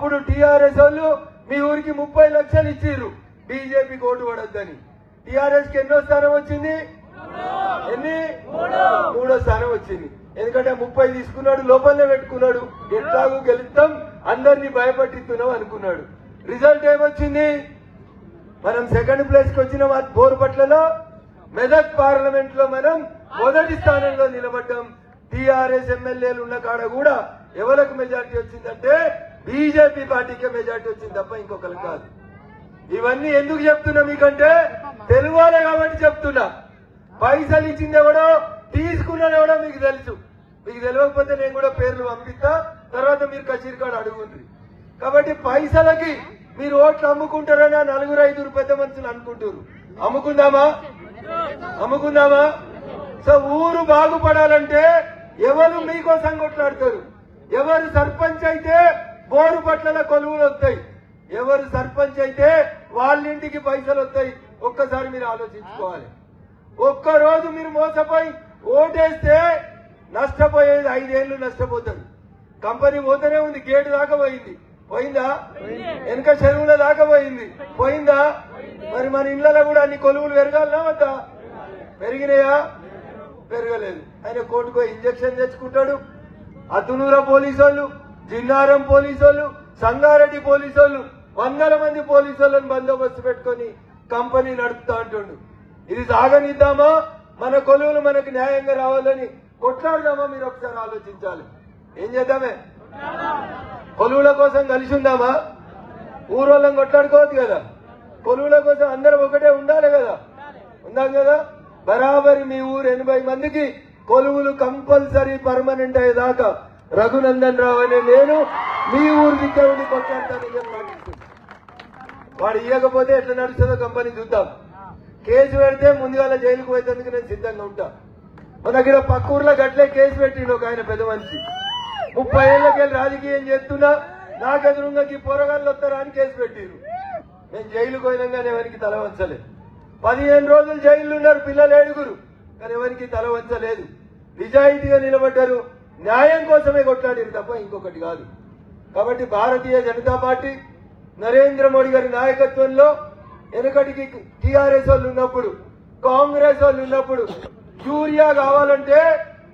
అప్పుడు టీఆర్ఎస్ వాళ్ళు మీ ఊరికి 30 లక్షలు ఇచ్చిర్రు బీజేపీకి ఓటు పడొద్దని. టీఆర్ఎస్ కి ఎన్నో స్థానం వచ్చింది? మూడో స్థానం వచ్చింది. ఎందుకంటే 30 తీసుకున్నాడు, లోపలనే పెట్టుకున్నాడు. ఎట్లాగూ గెలుస్తాం, అందరినీ భయపట్టిస్తున్నాం అనుకున్నాడు. రిజల్ట్ ఏమొచ్చింది? మనం సెకండ్ ప్లేస్ కి వచ్చిన బోరుపట్లలో మెదక్ పార్లమెంట్ లో మనం మొదటి స్థానంలో నిలబడ్డాం. టీఆర్ఎస్ ఎమ్మెల్యేలు ఉన్న కాడ కూడా ఎవరికి మెజార్టీ వచ్చిందంటే బీజేపీ పార్టీకే మెజార్టీ వచ్చింది తప్ప ఇంకొకరికి కాదు. ఇవన్నీ ఎందుకు చెప్తున్నా మీకంటే తెలుగులే కాబట్టి చెప్తున్నా. పైసలు ఇచ్చింది ఎవడో, తీసుకున్నది ఎవడో మీకు తెలుసు. మీకు తెలియకపోతే నేను కూడా పేర్లు పంపిస్తా, తర్వాత మీరు కచేరీ కాడ అడుగుండ్రి. కాబట్టి పైసలకి మీరు ఓట్లు అమ్ముకుంటారని 4-5 పెద్ద మనుషులు అనుకుంటారు. అమ్ముకుందామా? సో ఊరు బాగుపడాలంటే ఎవరు మీకోసం కొట్లాడతారు? ఎవరు సర్పంచ్ అయితే బోరుపట్ల కొలువులు వస్తాయి, ఎవరు సర్పంచ్ అయితే వాళ్ళ ఇంటికి పైసలు వస్తాయి. ఒక్కసారి మీరు ఆలోచించుకోవాలి. ఒక్కరోజు మీరు మోసపోయి ఓటేస్తే నష్టపోయేది 5 ఏళ్లు నష్టపోతారు. కంపెనీ పోతూనే ఉంది, గేటు దాకా పోయిందా? వెనక చెరువుల దాకా పోయిందా? మరి మన ఇళ్లలో కూడా అన్ని కొలువులు పెరగాలనా వద్దా? పెరిగినాయా? పెరగలేదు. ఆయన కోర్టుకు ఇంజక్షన్ తెచ్చుకుంటాడు. అతునూర పోలీసోళ్ళు, జిన్నారం పోలీసోళ్ళు, సంగారెడ్డి పోలీసోళ్ళు, 100 మంది పోలీసులను బందోబస్తు పెట్టుకుని కంపెనీ నడుపుతా అంటుండు. ఇది సాగనిద్దామా? మన కొలువులు మనకు న్యాయంగా రావాలని కొట్లాడదామా? మీరు ఒకసారి ఆలోచించాలి. ఏం చేద్దామే? కొలువుల కోసం కలిసి ఉందామా? ఊరోళ్ళం కొట్లాడుకోవద్దు కదా. కొలువుల కోసం అందరం ఒకటే ఉండాలి కదా. ఉందాం కదా. బరాబరి మీ ఊరు 80 మందికి కొలువులు కంపల్సరీ పర్మనెంట్ అయ్యేదాకా రఘునందన్ రావు అనే నేను మీ ఊరు దిక్కే ఉండి కొట్లాడతానని చెప్పి వాడు ఇవ్వకపోతే ఎట్లా నడుస్తుందో కంపెనీ చూద్దాం. కేసు పెడితే ముందుగా జైలుకు పోయేందుకు నేను సిద్ధంగా ఉంటా. మన దగ్గర పక్క ఊర్లో గట్లే కేసు పెట్టిండు ఒక ఆయన పెద్ద మనిషి. 30 ఏళ్లకెళ్ళి రాజకీయం చేస్తున్నా నాకెదురుంగకి పోరగాళ్ళు వస్తారా అని కేసు పెట్టిరు. నేను జైలుకు పోయినాగానే ఎవరికి తల వంచలేదు. 15 రోజులు జైలు ఉన్నారు పిల్లలు 7గురు, కానీ ఎవరికి తల వంచలేదు. నిజాయితీగా నిలబడ్డారు, న్యాయం కోసమే కొట్లాడారు తప్ప ఇంకొకటి కాదు. కాబట్టి భారతీయ జనతా పార్టీ నరేంద్ర మోడీ గారి నాయకత్వంలో వెనకటికి టీఆర్ఎస్ వాళ్ళు ఉన్నప్పుడు, కాంగ్రెస్ వాళ్ళు ఉన్నప్పుడు యూరియా కావాలంటే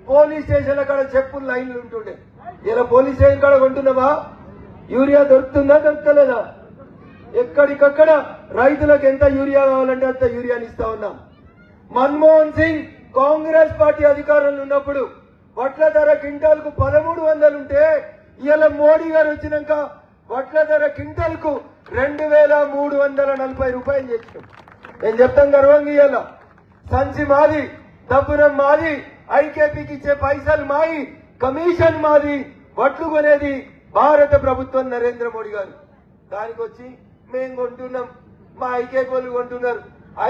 పోలీస్ స్టేషన్ల కాడ చెప్పులు లైన్లు ఉంటుండే. ఇలా పోలీస్ స్టేషన్ కాడ కొంటున్నావా? యూరియా దొరుకుతుందా? దొరకలేదా? ఎక్కడికక్కడ రైతులకు ఎంత యూరియా కావాలంటే అంత యూరియాని ఇస్తా ఉన్నాం. మన్మోహన్ సింగ్ కాంగ్రెస్ పార్టీ అధికారంలో ఉన్నప్పుడు వడ్ల ధర క్వింటాల్ కు 1300 ఉంటే ఇవాళ మోడీ గారు వచ్చినాక వడ్ల ధర క్వింటాల్ కు 2340 రూపాయలు చేసినాం. నేను చెప్తాను గర్వంగా, ఇవాళ సంచి మాది, డబ్బునం మాది, ఐకేపీకి ఇచ్చే పైసలు మాయి, కమిషన్ మాది, వడ్లు కొనేది భారత ప్రభుత్వం నరేంద్ర మోడీ గారు. దానికి వచ్చి మేము కొంటున్నాం, మా ఐకేపీ వాళ్ళు కొంటున్నారు.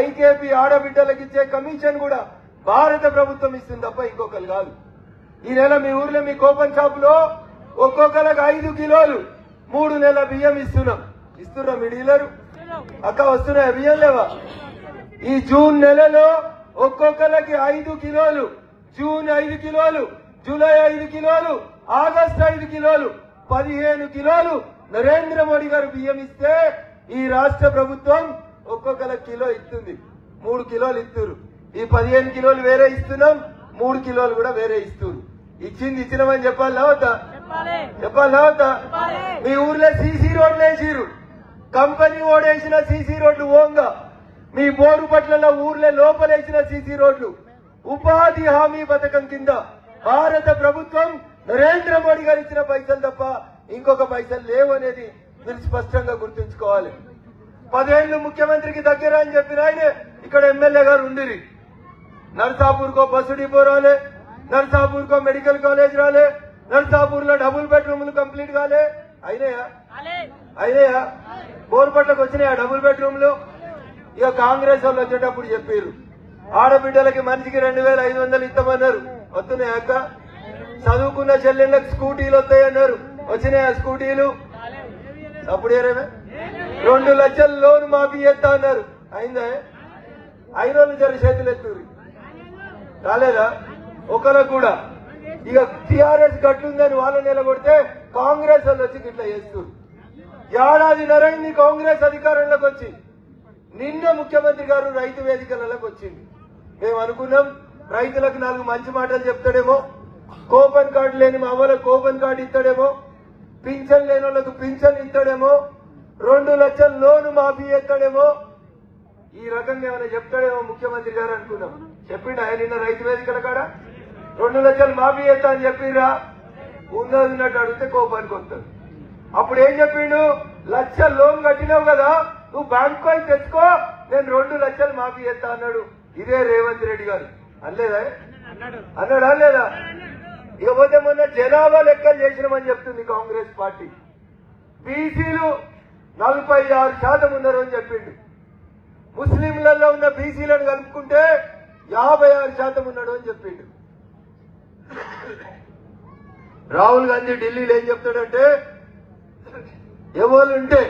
ఐకేపీ ఆడబిడ్డలకు ఇచ్చే కమిషన్ కూడా భారత ప్రభుత్వం ఇస్తుంది తప్ప ఇంకొకరు కాదు. ఈ నెల మీ ఊర్లో మీ కోపన్ షాప్ లో ఒక్కొక్కరికి 5 కిలోలు 3 నెలల బియ్యం ఇస్తున్నా మీ డీలరు అక్క వస్తున్నాయా? బియ్యం లేవా? ఈ జూన్ నెలలో ఒక్కొక్కరికి 5 కిలోలు, జూన్ 5 కిలోలు, జూలై 5 కిలోలు, ఆగస్టు 5 కిలోలు, 15 కిలోలు నరేంద్ర మోడీ గారు బియ్యం ఇస్తే ఈ రాష్ట్ర ప్రభుత్వం ఒక్కొక్కరికి కిలో ఇస్తుంది. 3 కిలోలు ఇస్తున్నారు. ఈ 15 కిలోలు వేరే ఇస్తున్నాం, 3 కిలోలు కూడా వేరే ఇస్తున్నారు. ఇచ్చినామని చెప్పాలా వద్దా? మీ ఊర్లో సీసీ రోడ్లు వేసిరు, కంపెనీ ఓడేసిన సీసీ రోడ్లు ఓంగా, మీ బోరుపట్లలో ఊర్లో లోపలేసిన సీసీ రోడ్లు ఉపాధి హామీ పథకం కింద భారత ప్రభుత్వం నరేంద్ర మోడీ గారు ఇచ్చిన పైసలు తప్ప ఇంకొక పైసలు లేవు అనేది మీరు స్పష్టంగా గుర్తుంచుకోవాలి. 10 ఏళ్లు ముఖ్యమంత్రికి దగ్గర అని చెప్పిన ఆయన ఇక్కడ ఎమ్మెల్యే గారు ఉండిరి. నర్సాపూర్ కో బస్సు డిపో రాలే, నర్సాపూర్ కో మెడికల్ కాలేజ్ రాలే, నర్సాపూర్ లో డబుల్ బెడ్రూమ్లు కంప్లీట్ కాలే. అయినాయా? బోరుపట్లకు వచ్చినాయా డబుల్ బెడ్రూమ్లు? ఇక కాంగ్రెస్ వాళ్ళు వచ్చేటప్పుడు చెప్పారు ఆడబిడ్డలకి మనిషికి 2500 ఇస్తామన్నారు. వస్తున్నాయా అక్క? చదువుకున్న చెల్లెళ్ళకి స్కూటీలు వస్తాయన్నారు. వచ్చినాయా స్కూటీలు? అప్పుడు 2 లక్షల లోన్ మాఫీ చేస్తా అన్నారు. అయిందా? 5 రోజులు జరి చేతులు ఎత్తురు, రాలేదా ఒకరికి కూడా? ఇక టీఆర్ఎస్ గట్లుందని వాళ్ళు నిలబడితే కాంగ్రెస్ వాళ్ళు వచ్చి ఇట్లా చేస్తారు. ఏడాదిన్నరైంది కాంగ్రెస్ అధికారంలోకి వచ్చి. నిన్న ముఖ్యమంత్రి గారు రైతు వేదికలకు వచ్చింది. మేము అనుకున్నాం రైతులకు 4 మంచి మాటలు చెప్తాడేమో, కూపన్ కార్డు లేని మా వాళ్ళకు కూపన్ కార్డు ఇస్తాడేమో, పింఛన్ లేని వాళ్ళకు పింఛన్ ఇస్తాడేమో, 2 లక్షల లోను మాఫీ చేస్తాడేమో, ఈ రకంగా ఏమైనా చెప్తాడేమో ముఖ్యమంత్రి గారు అనుకున్నాం. చెప్పిండు ఆయన నిన్న రైతు వేదికల కాడ 2 లక్షలు మాఫీ చేస్తా అని చెప్పిరా. ఉన్నట్టు అడిగితే కోపానికి వస్తుంది. అప్పుడు ఏం చెప్పిండు, 1 లక్ష లోన్ కట్టినావు కదా, నువ్వు బ్యాంకు పోయి తెచ్చుకో, నేను 2 లక్షలు మాఫీ చేస్తా అన్నాడు. ఇదే రేవంత్ రెడ్డి గారు అనలేదా? అన్నాడా లేదా? ఇకపోతే మొన్న జనాభా లెక్కలు చేసినామని చెప్తుంది కాంగ్రెస్ పార్టీ. బీసీలు 46% ఉన్నారు అని చెప్పిండు. ముస్లింలలో ఉన్న బీసీలను కలుపుకుంటే 56% ఉన్నాడు అని చెప్పిండు. రాహుల్ గాంధీ ఢిల్లీలో ఏం చెప్తాడంటే, ఎవరు ఉంటే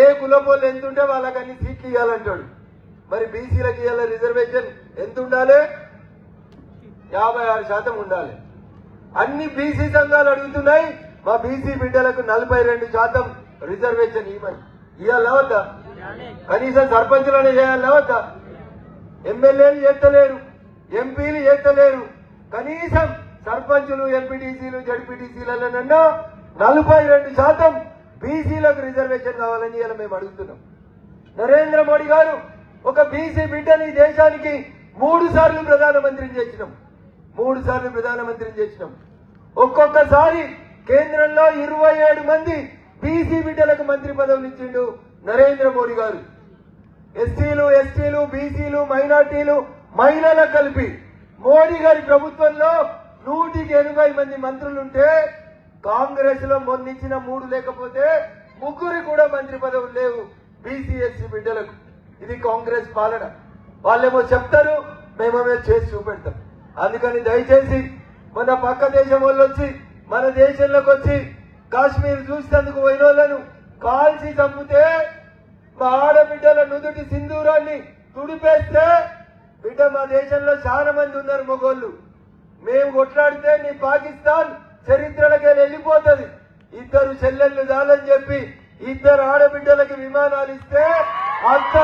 ఏ కులపోళ్ళు ఎంత ఉంటే వాళ్ళకి అన్ని సీట్లు ఇవ్వాలంటాడు. మరి బీసీలకు ఇవ్వాల రిజర్వేషన్ ఎంత ఉండాలి? 56% ఉండాలి. అన్ని బీసీ సంఘాలు అడుగుతున్నాయి మా బీసీ బిడ్డలకు 42% రిజర్వేషన్ ఇవ్వమని. ఇవ్వాలా వద్దా? కనీసం సర్పంచులను చేయాలా వద్దా? ఎమ్మెల్యేలు చేస్తలేరు, ఎంపీలు చేస్తలేరు. కనీసం సర్పంచులు, ఎంపీటీసీలు, జడ్పీటీసీలన్నా 42% బీసీలకు రిజర్వేషన్ కావాలని ఇలా మేము అడుగుతున్నాం. నరేంద్ర మోడీ గారు ఒక బీసీ బిడ్డని దేశానికి 3 సార్లు ప్రధానమంత్రిని చేసినాం. 3 సార్లు ప్రధానమంత్రిని చేసినాం. ఒక్కొక్కసారి కేంద్రంలో 27 మంది బీసీ బిడ్డలకు మంత్రి పదవులు ఇచ్చిండు నరేంద్ర మోడీ గారు. ఎస్సీలు, ఎస్టీలు, బీసీలు, మైనార్టీలు, మహిళలకు కలిపి మోడీ గారి ప్రభుత్వంలో 180 మంది మంత్రులుంటే కాంగ్రెస్ లో మొన్నిచ్చిన 3 లేకపోతే 3 కూడా మంత్రి పదవులు లేవు బీసీ ఎస్సీ బిడ్డలకు. ఇది కాంగ్రెస్ పాలన. వాళ్ళేమో చెప్తారు, మేమేమో చేసి చూపెడతాం. అందుకని దయచేసి మన పక్క దేశం వాళ్ళు వచ్చి మన దేశంలోకి వచ్చి కాశ్మీర్ చూసేందుకు పోయిన వాళ్ళను కాల్చి చంపితే, మా ఆడబిడ్డల నుదుటి సింధూరాన్ని తుడిపేస్తే, బిడ్డ మా దేశంలో చాలా మంది ఉన్నారు మొగోళ్ళు. మేము కొట్లాడితే నీ పాకిస్తాన్ చరిత్రలకే వెళ్ళిపోతుంది. 2 చెల్లెళ్ళు చాలని చెప్పి 2 ఆడబిడ్డలకి విమానాలు ఇస్తే అర్ధ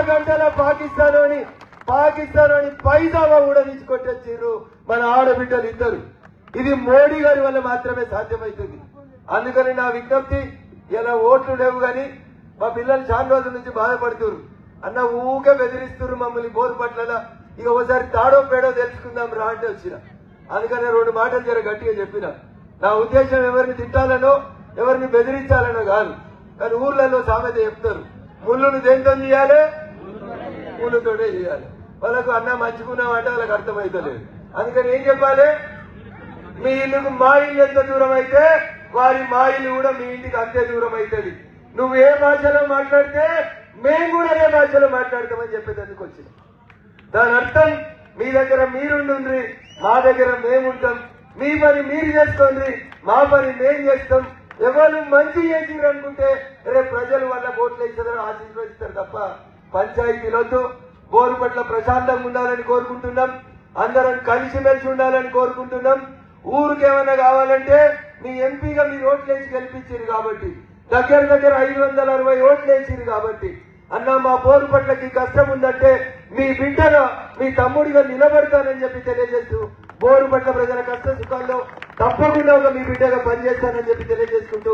గంటల పాకిస్తాన్ అని పైజామా కూడా తీసుకొట్టొచ్చారు మన ఆడబిడ్డలు 2. ఇది మోడీ గారి వల్ల మాత్రమే సాధ్యమవుతుంది. అందుకని నా విజ్ఞప్తి, ఇలా ఓట్లు లేవు కానీ మా పిల్లలు చాలా రోజుల నుంచి బాధపడుతున్నారు. అన్న ఊకే బెదిరిస్తున్నారు మమ్మల్ని బోరు పట్ల. ఇక ఒకసారి తాడో పేడో తెలుసుకుందాం రా అంటే వచ్చిన. అందుకని 2 మాటలు జర గట్టిగా చెప్పిన. నా ఉద్దేశం ఎవరిని తిట్టాలనో ఎవరిని బెదిరించాలనో కాదు. కానీ ఊర్లలో సామెత చెప్తారు, ముళ్ళును దేంతో చేయాలి? పూలతోటే చేయాలి. వాళ్ళకు అన్న మంచుకున్నాం అంటే వాళ్ళకి అర్థమవుతలేదు. అందుకని ఏం చెప్పాలి? మీ ఇల్లుకు మా ఇల్లు ఎంత దూరం అయితే మా ఇల్లు కూడా మీ ఇంటికి అంతే దూరం అవుతుంది. నువ్వు ఏ భాషలో మాట్లాడితే మేము కూడా అదే భాషలో మాట్లాడతామని చెప్పేందుకు వచ్చిన. దాని అర్థం మీ దగ్గర మీరుండ్రి, మా దగ్గర మేముంటాం. మీ పని మీరు చేసుకోండి, మా పని మేము చేస్తాం. ఎవరు మంచి చేసిరు అనుకుంటే రేపు ప్రజలు వాళ్ళ ఓట్లు వేస్తారని ఆశీర్వదిస్తారు తప్ప పంచాయతీలొద్దు. బోరు పట్ల ప్రశాంతంగా ఉండాలని కోరుకుంటున్నాం. అందరం కలిసిమెలిసి ఉండాలని కోరుకుంటున్నాం. ఊరికేమైనా కావాలంటే మీ ఎంపీగా మీరు ఓట్లేసి గెలిపించారు కాబట్టి, దగ్గర 560 ఓట్లు వేసిరు కాబట్టి, అన్న మా బోరు పట్లకి కష్టం ఉందంటే మీ బిడ్డగా మీ తమ్ముడిగా నిలబడతానని చెప్పి తెలియజేస్తూ, బోరు పట్ల ప్రజల కష్ట సుఖాల్లో తప్పకుండా మీ బిడ్డగా పనిచేస్తానని చెప్పి తెలియజేసుకుంటూ